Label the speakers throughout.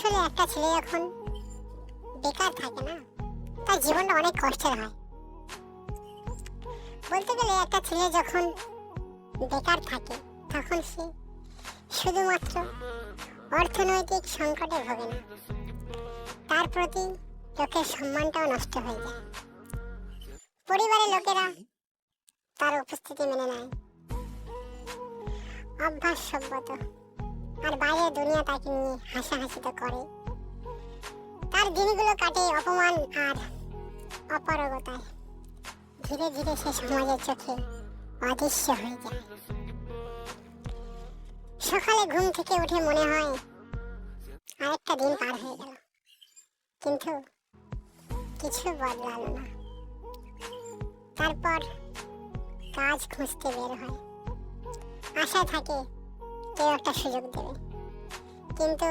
Speaker 1: আসলে একটা ছেলে যখন বেকার থাকে না, তার জীবনটা অনেক কষ্টের হয়। বলতে গেলে একটা ছেলে যখন বেকার থাকে তখন সে শুধুমাত্র অর্থনৈতিক সংকটে ভোগে না, তার প্রতি লোকের সম্মানটাও নষ্ট হয়ে যায়। পরিবারের লোকেরা তার উপস্থিতি মেনে নেয়, অভ্যাস সভ্যত, আর বাইরের দুনিয়া তাকে নিয়ে হাসাহাসি তো করে। তার দিনগুলো কাটে অপমান আর অপারগতায়। ধীরে ধীরে সে সমাজের চোখে অদৃশ্য হয়ে যায়। সকালে ঘুম থেকে উঠে মনে হয় আরেকটা দিন পার হয়ে গেল, কিন্তু কিছু বদলালো না। তারপর কাজ খুঁজতে বের হয়, আশায় থাকে কেউ একটা সুযোগ দেবে, কিন্তু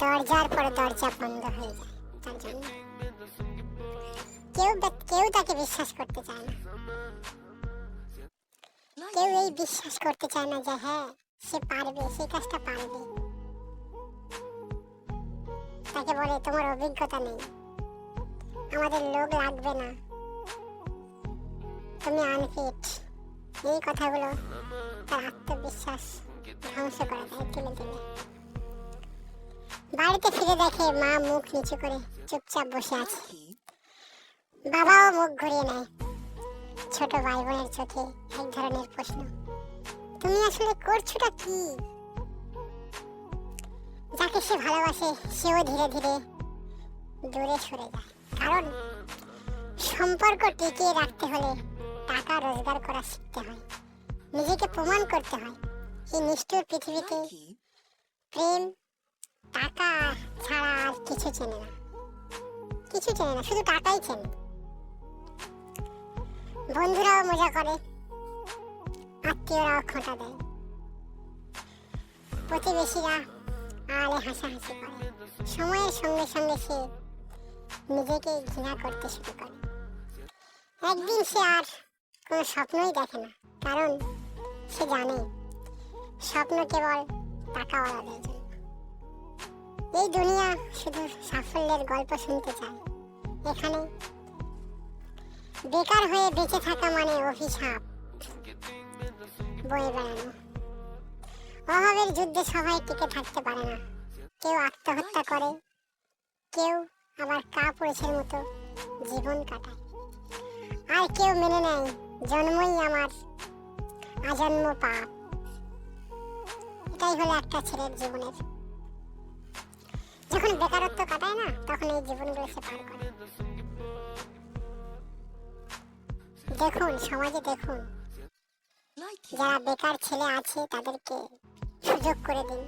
Speaker 1: দরজার পর দরজা বন্ধ হয়ে যায় তার জন্য। কেউ তাকে বিশ্বাস করতে চায় না। কেউ এই বিশ্বাস করতে চায় না যে হ্যাঁ সে পারবে, সে কাজটা পারবে। তাকে বলে তোমার অভিজ্ঞতা নেই, আমাদের লোক লাগবে না, তুমি আনফিট। এই কথাগুলো তার আত্মবিশ্বাস ধ্বংস করে দেয় তুলে তুলে। বাড়িতে ফিরে দেখে মা মুখ নিচু করে চুপচাপ বসে আছে, বাবাও মুখ ঘুরিয়ে নেয়। ছোট ভাই বোনের চোখে এক ধরনের প্রশ্ন, তুমি আসলে করছোটা কি? যাকে সে ভালোবাসে সেও ধীরে ধীরে দূরে সরে যায়, কারণ সম্পর্ক টিকিয়ে রাখতে হলে টাকা রোজগার করা শিখতে হয়, নিজেকে প্রমাণ করতে হয়। এই নিষ্ঠুর পৃথিবীতে প্রেম টাকা ছাড়া আর কিছু চেনে না, শুধু টাকাই চেনে। বন্ধুরাও মজা করে, আত্মীয়রাও খোঁটা দেয়, প্রতিবেশীরা আড়ে হাসাহাসি করে। সময়ের সঙ্গে সঙ্গে সে নিজেকে ঘৃণা করতে শুরু করে। একদিন সে আর কোনো স্বপ্নই দেখে না, কারণ সে জানে স্বপ্ন কেবল টাকাওয়ালাদের জন্য। এই দুনিয়া শুধু সাফল্যের গল্প শুনতে চায়। এখানে বেকার হয়ে বেঁচে থাকা মানে অভিশাপ বয়ে বেড়ানো। অভাবের যুদ্ধে সবাই টিকে থাকতে পারে না, কেউ আত্মহত্যা করে, কেউ আবার কাপুরুষের মতো জীবন কাটায়, আর কেউ মেনে নেয় জন্মই আমার আজন্ম পাপ। এটাই হলো একটা ছেলের জীবনের। যখন বেকারত্ব কাটায় না, তখন এই জীবনগুলো সে পার করে। দেখুন, সমাজে দেখুন, যারা বেকার ছেলে আছে তাদেরকে সুযোগ করে দিন।